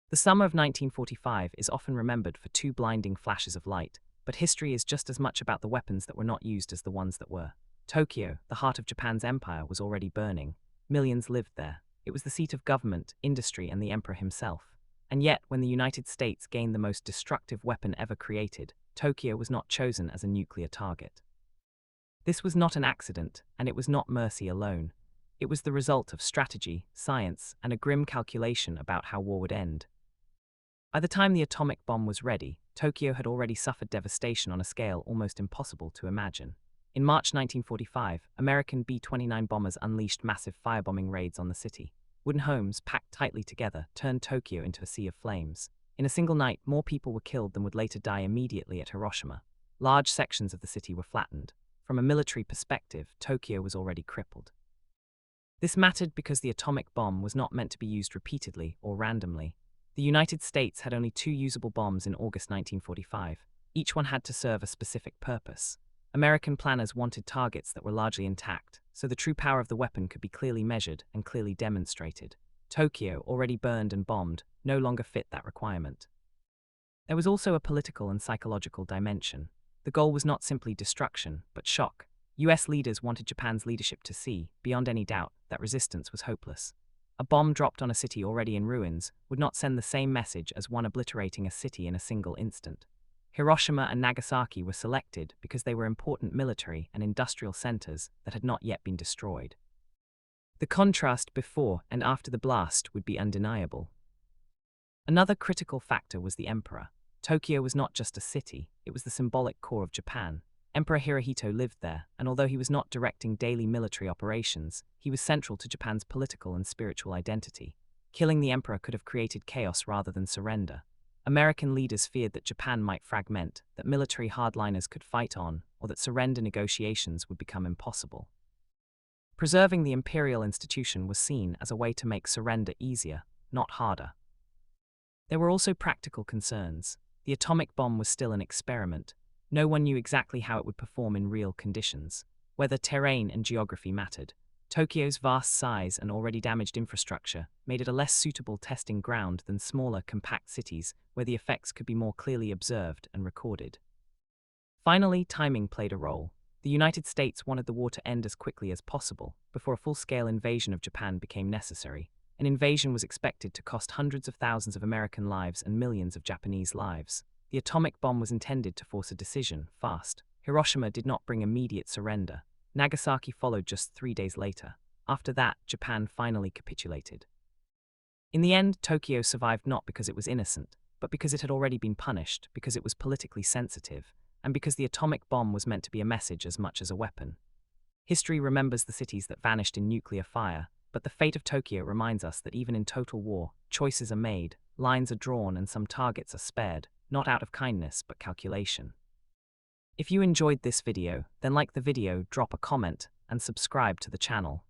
The summer of 1945 is often remembered for two blinding flashes of light, but history is just as much about the weapons that were not used as the ones that were. Tokyo, the heart of Japan's empire, was already burning. Millions lived there. It was the seat of government, industry, and the emperor himself. And yet, when the United States gained the most destructive weapon ever created, Tokyo was not chosen as a nuclear target. This was not an accident, and it was not mercy alone. It was the result of strategy, science, and a grim calculation about how war would end. By the time the atomic bomb was ready, Tokyo had already suffered devastation on a scale almost impossible to imagine. In March 1945, American B-29 bombers unleashed massive firebombing raids on the city. Wooden homes, packed tightly together, turned Tokyo into a sea of flames. In a single night, more people were killed than would later die immediately at Hiroshima. Large sections of the city were flattened. From a military perspective, Tokyo was already crippled. This mattered because the atomic bomb was not meant to be used repeatedly or randomly. The United States had only two usable bombs in August 1945. Each one had to serve a specific purpose. American planners wanted targets that were largely intact, so the true power of the weapon could be clearly measured and clearly demonstrated. Tokyo, already burned and bombed, no longer fit that requirement. There was also a political and psychological dimension. The goal was not simply destruction, but shock. US leaders wanted Japan's leadership to see, beyond any doubt, that resistance was hopeless. A bomb dropped on a city already in ruins would not send the same message as one obliterating a city in a single instant. Hiroshima and Nagasaki were selected because they were important military and industrial centers that had not yet been destroyed. The contrast before and after the blast would be undeniable. Another critical factor was the emperor. Tokyo was not just a city, it was the symbolic core of Japan. Emperor Hirohito lived there, and although he was not directing daily military operations, he was central to Japan's political and spiritual identity. Killing the emperor could have created chaos rather than surrender. American leaders feared that Japan might fragment, that military hardliners could fight on, or that surrender negotiations would become impossible. Preserving the imperial institution was seen as a way to make surrender easier, not harder. There were also practical concerns. The atomic bomb was still an experiment. No one knew exactly how it would perform in real conditions. Whether terrain and geography mattered. Tokyo's vast size and already damaged infrastructure made it a less suitable testing ground than smaller, compact cities where the effects could be more clearly observed and recorded. Finally, timing played a role. The United States wanted the war to end as quickly as possible, before a full-scale invasion of Japan became necessary. An invasion was expected to cost hundreds of thousands of American lives and millions of Japanese lives. The atomic bomb was intended to force a decision, fast. Hiroshima did not bring immediate surrender. Nagasaki followed just 3 days later. After that, Japan finally capitulated. In the end, Tokyo survived not because it was innocent, but because it had already been punished, because it was politically sensitive, and because the atomic bomb was meant to be a message as much as a weapon. History remembers the cities that vanished in nuclear fire, but the fate of Tokyo reminds us that even in total war, choices are made, lines are drawn, and some targets are spared, not out of kindness but calculation. If you enjoyed this video, then like the video, drop a comment, and subscribe to the channel.